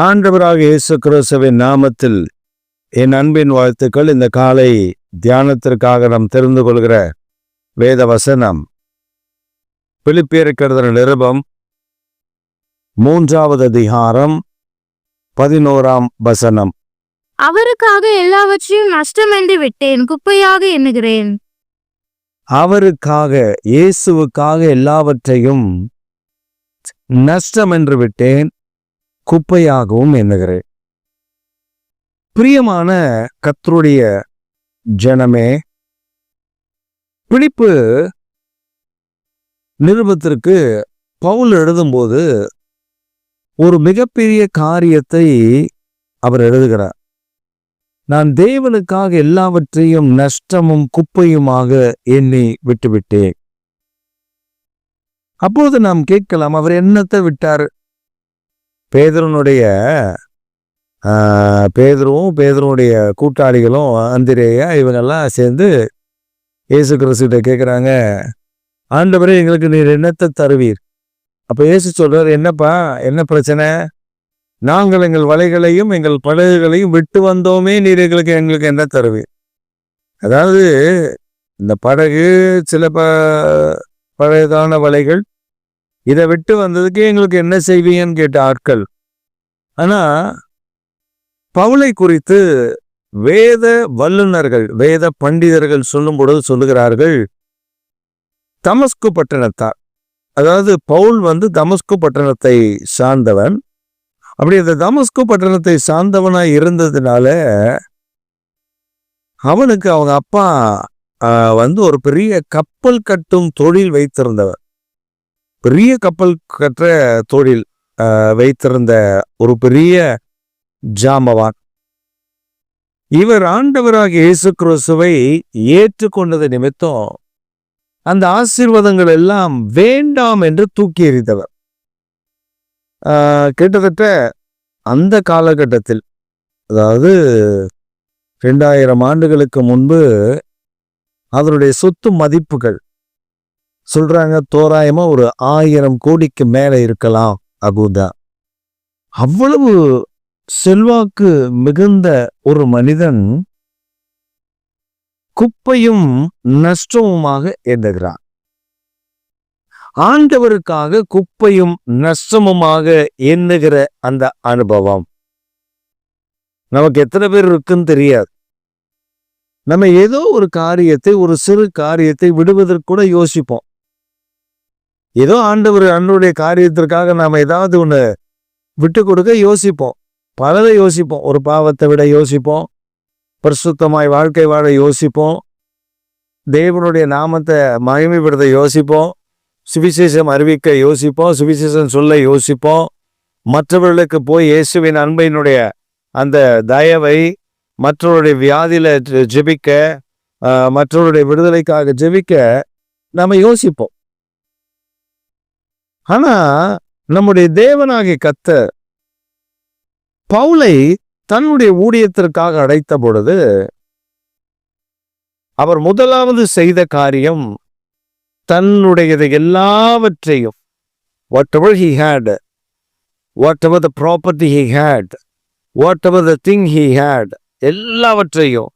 ஆண்டவராக இயேசு கிறிஸ்துவின் நாமத்தில் என் அன்பின் வாழ்த்துக்கள். இந்த காலை தியானத்திற்காக நாம் தெரிந்து கொள்கிற வேத வசனம் பிலிப்பியர் நிருபம் 3வது அதிகாரம் 11ஆம் வசனம். அவருக்காக எல்லாவற்றையும் நஷ்டம் என்று விட்டேன், குப்பையாக எண்ணுகிறேன். அவருக்காக, இயேசுவுக்காக எல்லாவற்றையும் நஷ்டம் என்று விட்டேன், குப்பையாகவும் எண்ணுகிறேன். பிரியமான கர்த்தருடைய ஜனமே, பிலிப்பு நிருபத்திற்கு பவுல் எழுதும்போது ஒரு மிகப்பெரிய காரியத்தை அவர் எழுதுகிறார். நான் தேவனுக்காக எல்லாவற்றையும் நஷ்டமும் குப்பையுமாக எண்ணி விட்டுவிட்டேன். அப்போது நாம் கேட்கலாம், அவர் என்னத்தை விட்டார்? பேதுருவுடைய கூட்டாளிகளும் அந்திரேயா இவங்கெல்லாம் சேர்ந்து இயேசு கிறிஸ்துகிட்ட கேட்குறாங்க, ஆண்டவரே எங்களுக்கு நீர் என்னத்தை தருவீர்? அப்போ இயேசு சொல்றார், என்னப்பா என்ன பிரச்சனை? நாங்கள் எங்கள் வலைகளையும் எங்கள் படகுகளையும் விட்டு வந்தோமே, நீர் எங்களுக்கு என்ன தருவீர்? அதாவது இந்த படகு சில பழையதான வலைகள், இதை விட்டு வந்ததுக்கு எங்களுக்கு என்ன செய்வீங்கன்னு கேட்ட ஆட்கள். ஆனா பவுலை குறித்து வேத வல்லுநர்கள், வேத பண்டிதர்கள் சொல்லும் பொழுது சொல்லுகிறார்கள், தமஸ்கு பட்டணத்தார், அதாவது பவுல் தமஸ்கு பட்டணத்தை சார்ந்தவன். அப்படி அந்த தமஸ்கு பட்டணத்தை சார்ந்தவனாய் இருந்ததுனால அவனுக்கு அவங்க அப்பா ஒரு பெரிய கப்பல் கட்டும் தொழில் வைத்திருந்தவர், பெரிய கப்பல் கற்ற தொழில் வைத்திருந்த ஒரு பெரிய ஜாம்பவான். இவர் ஆண்டவராக இயேசு கிறிஸ்துவை ஏற்றுக்கொண்டது நிமித்தம் அந்த ஆசீர்வாதங்கள் எல்லாம் வேண்டாம் என்று தூக்கி எறிந்தவர். கிட்டத்தட்ட அந்த காலகட்டத்தில், அதாவது 2000 ஆண்டுகளுக்கு முன்பு அதனுடைய சொத்து மதிப்புகள் சொல்றாங்க தோராயமா ஒரு 1000 கோடிக்கு மேல இருக்கலாம். அபுதான் அவ்வளவு செல்வாக்கு மிகுந்த ஒரு மனிதன் குப்பையும் நஷ்டமுமாக எண்ணுகிறான். ஆண்டவருக்காக குப்பையும் நஷ்டமுமாக எண்ணுகிற அந்த அனுபவம் நமக்கு எத்தனை பேர் இருக்குன்னு தெரியாது. நம்ம ஏதோ ஒரு காரியத்தை, ஒரு சிறு காரியத்தை விடுவதற்கு கூட யோசிப்போம். ஏதோ அன்றைய காரியத்திற்காக நாம் ஏதாவது ஒன்று விட்டு கொடுக்க யோசிப்போம், பலதை யோசிப்போம். ஒரு பாவத்தை விட யோசிப்போம், பரிசுத்தமாய் வாழ்க்கை வாழ யோசிப்போம், தேவனுடைய நாமத்தை மகிமைப்படுத்த யோசிப்போம், சுவிசேஷம் அறிவிக்க யோசிப்போம், சுவிசேஷம் சொல்ல யோசிப்போம், மற்றவர்களுக்கு போய் இயேசுவின் அன்பினுடைய அந்த தயவை, மற்றவருடைய வியாதியில ஜெபிக்க, மற்றவருடைய விடுதலைக்காக ஜெபிக்க நாம யோசிப்போம். ஆனா நம்முடைய தேவனாகிய கர்த்தர் பவுலை தன்னுடைய ஊழியத்திற்காக அழைத்த பொழுது அவர் முதலாவது செய்த காரியம், தன்னுடையதை எல்லாவற்றையும், whatever he had, whatever the property he had, whatever the thing he had, எல்லாவற்றையும்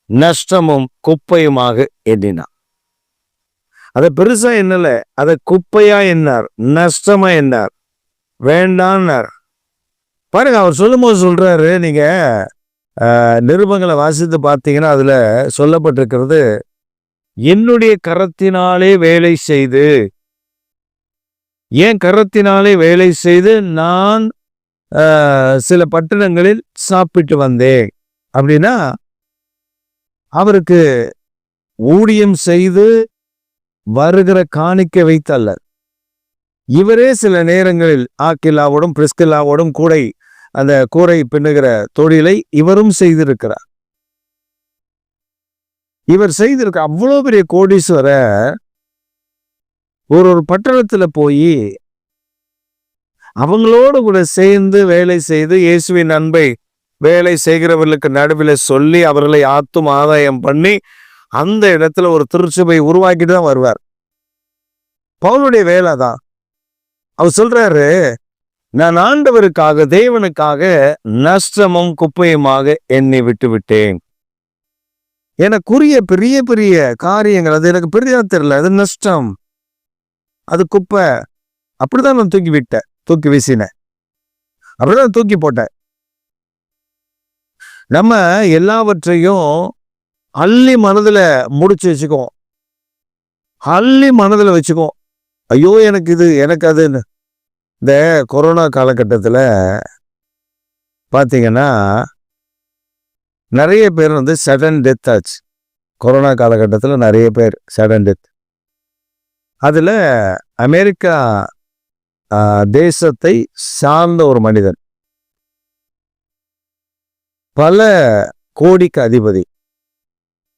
நஷ்டமும் குப்பையுமாக எண்ணினார். அதை பெருசா என்னல, அதை குப்பையா என்னார், நஷ்டமா என்னார், வேண்டான்னார். பாருங்க, அவர் சொல்லும் போது சொல்றாரு, நீங்க நிருபங்களை வாசித்து பார்த்தீங்கன்னா அதுல சொல்லப்பட்டிருக்கிறது, என்னுடைய கரத்தினாலே வேலை செய்து, ஏன் கரத்தினாலே வேலை செய்து நான் சில பட்டணங்களில் சாப்பிட்டு வந்தேன் அப்படின்னா, அவருக்கு ஊழியம் செய்து வருகிற காணிக்கை வைத்தல்ல, இவரே சில நேரங்களில் ஆக்கில்லாவோடும் பிரிஸ்கில்லாவோடும் அந்த கூரை பின்னுகிற தொழிலை இவரும் செய்திருக்கிறார். இவர் செய்திருக்க அவ்வளவு பெரிய கோடீஸ்வர ஒரு பட்டணத்துல போய் அவங்களோடு கூட சேர்ந்து வேலை செய்து இயேசுவின் அன்பை வேலை செய்கிறவர்களுக்கு நடுவில் சொல்லி அவர்களை ஆத்தும் ஆதாயம் பண்ணி அந்த இடத்துல ஒரு திருச்சபை உருவாக்கிட்டு தான் வருவார். பவுலுடைய வேலை தான். அவர் சொல்றாரு, நான் ஆண்டவருக்காக தேவனுக்காக நஷ்டமும் குப்பையுமாக எண்ணி விட்டு விட்டேன். எனக்குரிய பெரிய பெரிய காரியங்கள் அது எனக்கு பெரியா தெரியல, அது நஷ்டம், அது குப்பை, அப்படிதான் நான் தூக்கி விட்டேன், தூக்கி வீசினேன், அப்படிதான் தூக்கி போட்டேன். நம்ம எல்லாவற்றையும் அள்ளி மனதுல முடிச்சு வச்சுக்குவோம், அள்ளி மனதுல வச்சுக்குவோம். ஐயோ எனக்கு இது எனக்கு அதுன்னு. இந்த கொரோனா காலகட்டத்துல பாத்தீங்கன்னா நிறைய பேர் சடன் டெத் ஆச்சு. கொரோனா காலகட்டத்துல நிறைய பேர் சடன் டெத். அதுல அமெரிக்கா தேசத்தை சார்ந்த ஒரு மனிதன், பல கோடிக்கு அதிபதி.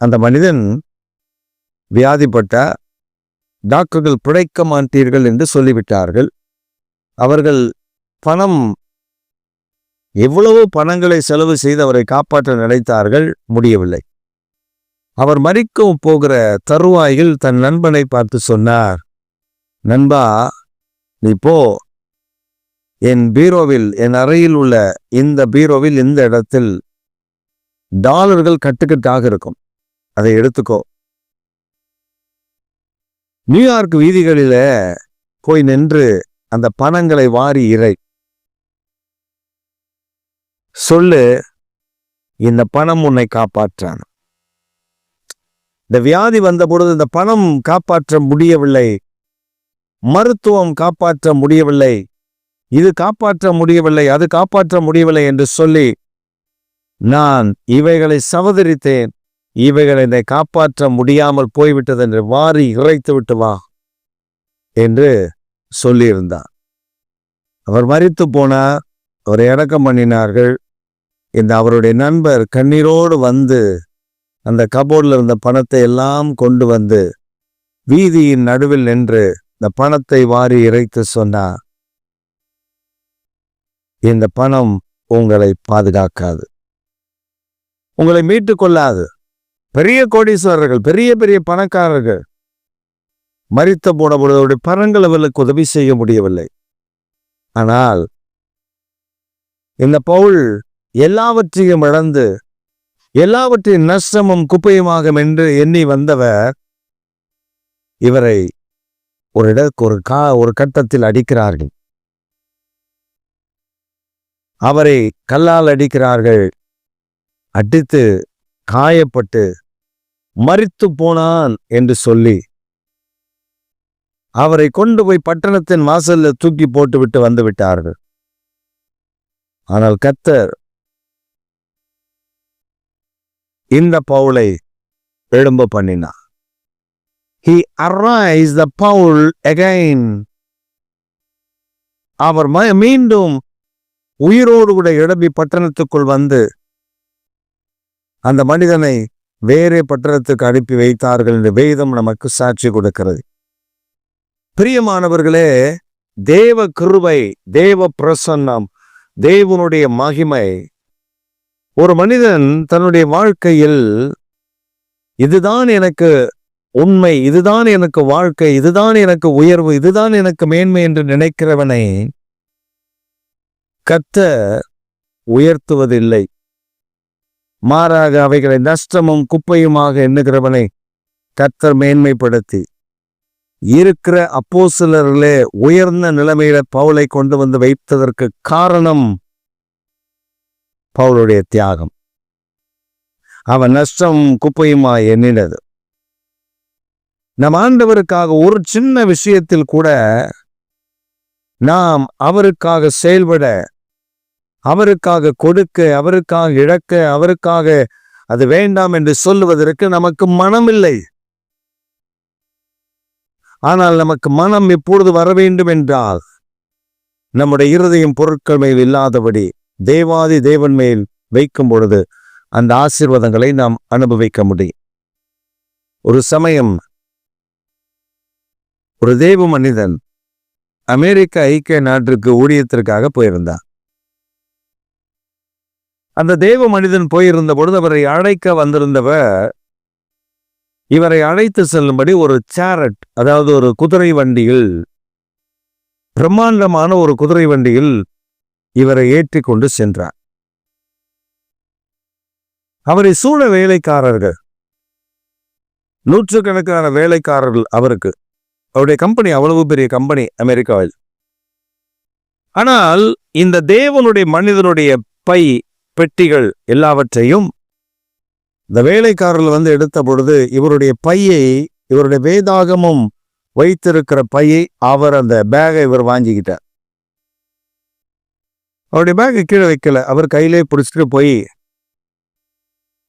அந்த மனிதன் வியாதிப்பட்ட டாக்டர்கள் பிழைக்க மாட்டீர்கள் என்று சொல்லிவிட்டார்கள். அவர்கள் பணம், எவ்வளவு பணங்களை செலவு செய்து அவரை காப்பாற்ற நினைத்தார்கள், முடியவில்லை. அவர் மரிக்கும் போகிற தருவாயில் தன் நண்பனை பார்த்து சொன்னார், நண்பா, நீ போ, என் பீரோவில், என் அறையில் உள்ள இந்த பீரோவில் இந்த இடத்தில் டாலர்கள் கட்டுக்கட்டாக இருக்கும், அதை எடுத்துக்கோ. நியூயார்க் வீதிகளில போய் நின்று அந்த பணங்களை வாரி இறை, சொல்லு, இந்த பணம் உன்னை காப்பாற்றான். இந்த வியாதி வந்த பொழுது இந்த பணம் காப்பாற்ற முடியவில்லை, மருத்துவம் காப்பாற்ற முடியவில்லை, இது காப்பாற்ற முடியவில்லை, அது காப்பாற்ற முடியவில்லை என்று சொல்லி நான் இவைகளை சவதரித்தேன், இவைகளை என்னை காப்பாற்ற முடியாமல் போய்விட்டது என்று வாரி இறைத்து விட்டு வா என்று சொல்லியிருந்தார். அவர் மரித்து போனார், அவரை அடக்கம் பண்ணினார்கள். இந்த அவருடைய நண்பர் கண்ணீரோடு வந்து அந்த கபோர்டில் இருந்த பணத்தை எல்லாம் கொண்டு வந்து வீதியின் நடுவில் நின்று இந்த பணத்தை வாரி இறைத்து சொன்னார், இந்த பணம் உங்களை பாதுகாக்காது, உங்களை மீட்டு கொள்ளாது. பெரிய கோடீஸ்வரர்கள், பெரிய பெரிய பணக்காரர்கள் மரித்த போன பொழுது அவருடைய பணங்கள் அவர்களுக்கு உதவி செய்ய முடியவில்லை. ஆனால் இந்த பவுல் எல்லாவற்றையும் இழந்து எல்லாவற்றையும் நஷ்டமும் குப்பையுமாக என்று எண்ணி வந்தவர் இவரை ஒரு கட்டத்தில் அடிக்கிறார்கள், அவரை கல்லால் அடிக்கிறார்கள். அடித்து காயப்பட்டு மரித்து போனான் என்று சொல்லி அவரை கொண்டு போய் பட்டணத்தின் வாசல்ல தூக்கி போட்டு விட்டு வந்து விட்டார்கள். ஆனால் கர்த்தர் இந்த பவுலை எழும்ப பண்ணினார். He arised the Paul again. அவர் மீண்டும் உயிரோடு கூட எழுப்பி பட்டணத்துக்குள் வந்து அந்த மனிதனை வேறே பட்டணத்துக்கு அனுப்பி வைத்தார்கள் என்று வேதம் நமக்கு சாட்சி கொடுக்கிறது. பிரியமானவர்களே, தேவ கிருபை, தேவ பிரசன்னம், தேவனுடைய மகிமை ஒரு மனிதன் தன்னுடைய வாழ்க்கையில் இதுதான் எனக்கு உண்மை, இதுதான் எனக்கு வாழ்க்கை, இதுதான் எனக்கு உயர்வு, இதுதான் எனக்கு மேன்மை என்று நினைக்கிறவனை கர்த்தர் உயர்த்துவதில்லை. மாறாக அவைகளை நஷ்டமும் குப்பையுமாக எண்ணுகிறவனை கர்த்தர் மேன்மைப்படுத்தி இருக்கிற அப்போஸ்தலர்களே உயர்ந்த நிலைமையில பவுலை கொண்டு வந்து வைத்ததற்கு காரணம் பவுலுடைய தியாகம். அவன் நஷ்டம் குப்பையுமா எண்ணினது. நம் ஆண்டவருக்காக ஒரு சின்ன விஷயத்தில் கூட நாம் அவருக்காக செயல்பட, அவருக்காக கொடுக்க, அவருக்காக இழக்க, அவருக்காக அது வேண்டாம் என்று சொல்லுவதற்கு நமக்கு மனமில்லை. ஆனால் நமக்கு மனம் எப்பொழுது வர வேண்டும் என்றால் நம்முடைய இருதயம் பொருட்கள் மேல் இல்லாதபடி தேவாதி தேவன் மேல் வைக்கும் பொழுது அந்த ஆசீர்வாதங்களை நாம் அனுபவிக்க முடியும். ஒரு சமயம் ஒரு தேவ மனிதன் அமெரிக்க ஐக்கிய நாட்டிற்கு ஊழியத்திற்காக போயிருந்தார். அந்த தேவ மனிதன் போயிருந்த பொழுது அவரை அழைக்க வந்திருந்தவர் இவரை அழைத்து செல்லும்படி ஒரு சேரட், அதாவது ஒரு குதிரை வண்டியில் பிரம்மாண்டமான ஒரு குதிரை வண்டியில் இவரை ஏற்றி கொண்டு சென்றார். அவரை சூழ வேலைக்காரர்கள், நூற்றுக்கணக்கான வேலைக்காரர்கள் அவருக்கு. அவருடைய கம்பெனி அவ்வளவு பெரிய கம்பெனி அமெரிக்காவில். ஆனால் இந்த தேவனுடைய மனிதனுடைய பை, பெட்டிகள் எல்லாவற்றையும் இந்த வேலைக்காரர்கள் எடுத்த பொழுது இவருடைய பையை, இவருடைய வேதாகமும் வைத்திருக்கிற பையை, அவர் அந்த பேகை இவர் வாங்கிக்கிட்டார். அவருடைய பேக்கை கீழே வைக்கல, அவர் கையிலே பிடிச்சிட்டு போய்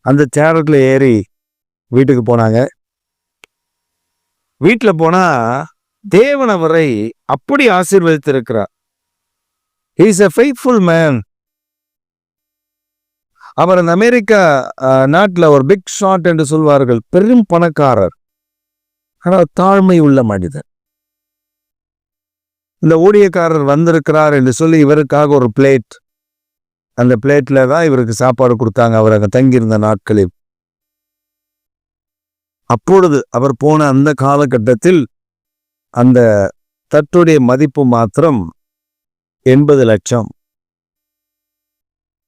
அந்த சேரட்ல ஏறி வீட்டுக்கு போனாங்க. வீட்டுல போனா தேவன் அவரை அப்படி ஆசீர்வதித்திருக்கிறார். He is a faithful man. அவர் அந்த அமெரிக்கா நாட்டில் ஒரு பிக் ஷாட் என்று சொல்வார்கள், பெரும் பணக்காரர், ஆனால் தாழ்மை உள்ள மனிதன். இந்த ஊழியக்காரர் வந்திருக்கிறார் என்று சொல்லி இவருக்காக ஒரு பிளேட், அந்த பிளேட்ல தான் இவருக்கு சாப்பாடு கொடுத்தாங்க அவர் அங்கே தங்கியிருந்த நாட்களில். அப்பொழுது அவர் போன அந்த காலகட்டத்தில் அந்த தட்டுடைய மதிப்பு மாத்திரம் 80 லட்சம்,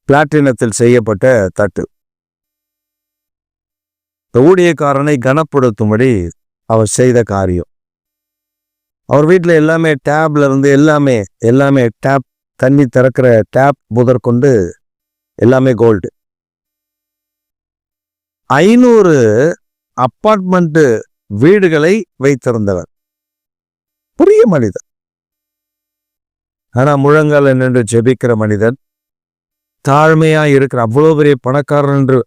பிளாட்டினத்தில் செய்யப்பட்ட தட்டு. ஊழியக்காரனை கனப்படுத்தும்படி அவர் செய்த காரியம். அவர் வீட்டில் எல்லாமே டேப்ல இருந்து எல்லாமே டேப், தண்ணி திறக்கிற டேப் முதற்கொண்டு எல்லாமே கோல்டு. 500 அப்பார்ட்மெண்ட் வீடுகளை வைத்திருந்தவர், பெரிய மனிதன். ஆனா முழங்கால நின்று ஜெபிக்கிற மனிதன், தாழ்மையா இருக்கிற, அவ்வளவு பெரிய பணக்காரன் என்று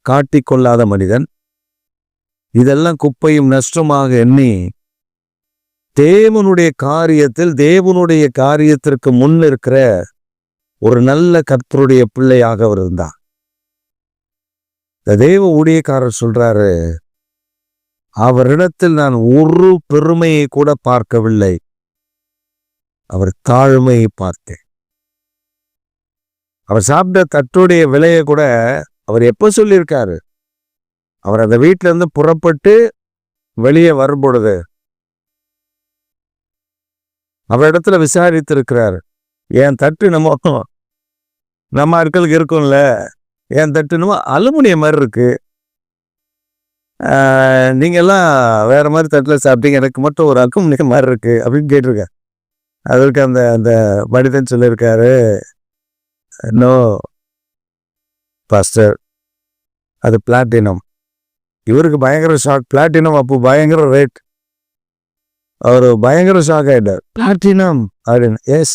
காட்டிக்கொள்ளாத மனிதன். இதெல்லாம் குப்பையும் நஷ்டமாக எண்ணி தேவனுடைய காரியத்தில், தேவனுடைய காரியத்திற்கு முன் இருக்கிற ஒரு நல்ல கர்த்தருடைய பிள்ளையாக அவர் இருந்தார். இந்த தேவ ஊழியக்காரர் சொல்றாரு, அவரிடத்தில் நான் ஒரு பெருமையை கூட பார்க்கவில்லை, அவர் தாழ்மையை பார்த்தேன். அவர் சாப்பிட்ட தட்டுடைய விலையை கூட அவர் எப்ப சொல்லியிருக்காரு? அவர் அந்த வீட்டில இருந்து புறப்பட்டு வெளியே வரும்பொழுது அவரிடத்துல விசாரித்திருக்கிறார். என் தட்டு நம்ம ஆட்களுக்கு இருக்கும்ல, என் தட்டு அலுமினியம் மாதிரி இருக்கு, நீங்க எல்லாம் வேற மாதிரி தட்டுல சாப்பிட்டீங்க, எனக்கு மட்டும் ஒரு அலுமினியம் மாதிரி இருக்கு அப்படின்னு கேட்டிருக்க. அதற்கு அந்த அந்த மனிதன் சொல்லியிருக்காரு, நோ பாஸ்டர், அது பிளாட்டினம். இவருக்கு பயங்கர ஷாக். பிளாட்டினம் அப்போ பயங்கர ரேட். அவர் பயங்கர ஷாக் ஆயிட்டார். பிளாட்டினம் அப்படின்னு. எஸ்,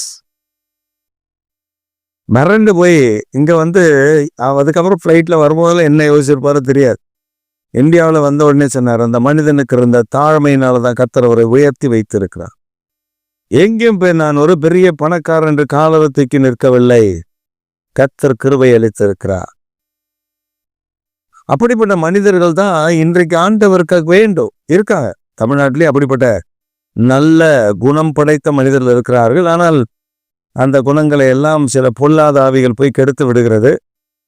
மிரண்டு போய் இங்க அதுக்கப்புறம் ஃப்ளைட்ல வரும்போதெல்லாம் என்ன யோசிச்சிருப்பாரோ தெரியாது. இந்தியாவில் வந்த உடனே சொன்னார், அந்த மனிதனுக்கு இருந்த தாழ்மையினாலதான் கர்த்தர் அவரை உயர்த்தி வைத்திருக்கிறார். எங்கேயும் போய் நான் ஒரு பெரிய பணக்காரன் என்று காலத்துக்கு நிற்கவில்லை, கர்த்தர் கிருபை அளித்திருக்கிறார். அப்படிப்பட்ட மனிதர்கள் தான் இன்றைக்கு ஆண்டவருக்காக வேண்டும் இருக்காங்க. தமிழ்நாட்டிலே அப்படிப்பட்ட நல்ல குணம் படைத்த மனிதர்கள் இருக்கிறார்கள். ஆனால் அந்த குணங்களை எல்லாம் சில பொல்லாத ஆவிகள் போய் கெடுத்து விடுகிறது.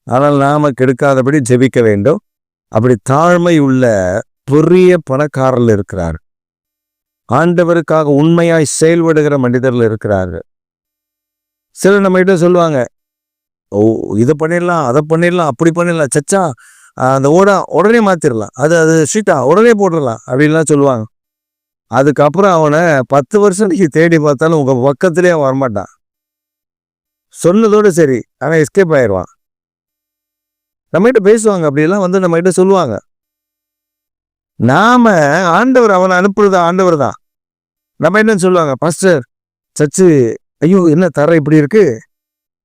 ஆனால் நாம கெடுக்காதபடி ஜெபிக்க வேண்டும். அப்படி தாழ்மை உள்ள பெரிய பணக்காரர்கள் இருக்கிறார். ஆண்டவருக்காக உண்மையாய் செயல்படுகிற மனிதர்கள் இருக்கிறார்கள். சிலர் நம்ம கிட்ட சொல்லுவாங்க, ஓ இதை பண்ணிடலாம், அதை பண்ணிடலாம், அப்படி பண்ணிடலாம், சச்சா அந்த உடனே மாத்திரலாம், அது ஷீட்டா உடனே போட்டுடலாம் அப்படின்லாம் சொல்லுவாங்க. அதுக்கப்புறம் அவனை 10 வருஷம் நீங்க தேடி பார்த்தாலும் உங்க பக்கத்திலே வரமாட்டான். சொன்னதோடு சரி, ஆனா எஸ்கேப் ஆயிடுவான். நம்ம கிட்ட பேசுவாங்க, அப்படிலாம் நம்ம கிட்ட சொல்லுவாங்க. நாம ஆண்டவர், அவனை அனுப்புறது ஆண்டவர் தான். நம்ம என்னன்னு சொல்லுவாங்க, பாஸ்டர் சச்சு, ஐயோ என்ன தர இப்படி இருக்கு,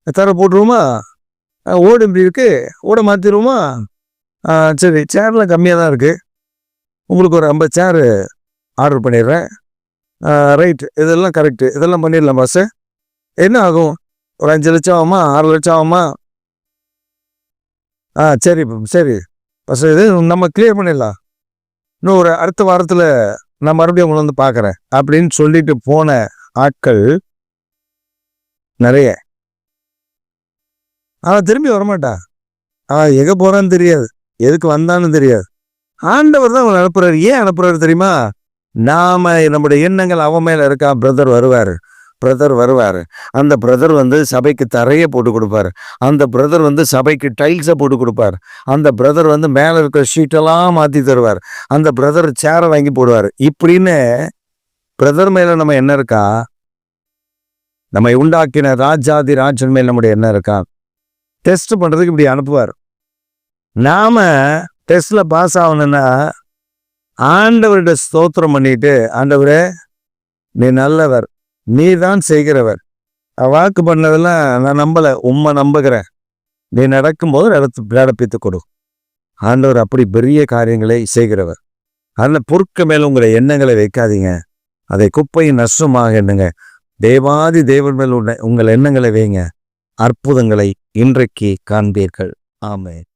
தர போட்டுருவோமா, ஓடு இப்படி இருக்கு, ஓட மாத்திருவோமா, சரி சேர்லாம் கம்மியாக தான் இருக்கு, உங்களுக்கு ஒரு 50 சேரு ஆர்டர் பண்ணிடுறேன், ரைட், இதெல்லாம் கரெக்டு, இதெல்லாம் பண்ணிடலாம் பாஸ், என்ன ஆகும், ஒரு 5 லட்சம் ஆகுமா, 6 லட்சம் ஆகுமா, சரி சரி பாஸ், இது நம்ம கிளியர் பண்ணிடலாம், இன்னும் ஒரு அடுத்த வாரத்தில் நான் மறுபடியும் உங்களை பார்க்குறேன் அப்படின்னு சொல்லிட்டு போன ஆட்கள் நிறைய. அவன் திரும்பி வரமாட்டா, அவன் எங்கே போறான்னு தெரியாது, எதுக்கு வந்தான்னு தெரியாது. ஆண்டவர் தான் அவன் அனுப்புறாரு. ஏன் அனுப்புறாரு தெரியுமா? நாம நம்முடைய எண்ணங்கள் அவன் மேல இருக்கா, பிரதர் வருவாரு, பிரதர் வருவார். அந்த பிரதர் வந்து சபைக்கு தரையை போட்டு கொடுப்பாரு. அந்த பிரதர் வந்து சபைக்கு டைல்ஸை போட்டு கொடுப்பார். அந்த பிரதர் வந்து மேலே இருக்கிற ஷீட்டெல்லாம் மாற்றி தருவார். அந்த பிரதர் சேரை வாங்கி போடுவார். இப்படின்னு பிரதர் மேலே நம்ம என்ன இருக்கா? நம்மை உண்டாக்கின ராஜாதி ராஜன் மேல் நம்முடைய என்ன இருக்கா? டெஸ்ட் பண்ணுறதுக்கு இப்படி அனுப்புவார். நாம டெஸ்ட்ல பாஸ் ஆகணும்னா ஆண்டவர்கிட்ட ஸ்தோத்திரம் பண்ணிட்டு, ஆண்டவரே நீ நல்லவர், நீ தான் செய்கிறவர், வாக்கு பண்ணதெல்லாம் நான் நம்பலை, உம்மை நம்புகிறேன், நீ நடக்கும்போது நடப்பித்து கொடு. ஆண்டவர் அப்படி பெரிய காரியங்களை செய்கிறவர். அதில் பொறுக்க மேல உங்களை எண்ணங்களை வைக்காதீங்க, அதை குப்பையின் நஷ்டமாக எண்ணுங்க. தேவாதி தேவன் மேல் உங்கள் எண்ணங்களை வைங்க. அற்புதங்களை இன்றைக்கு காண்பீர்கள். ஆமென்.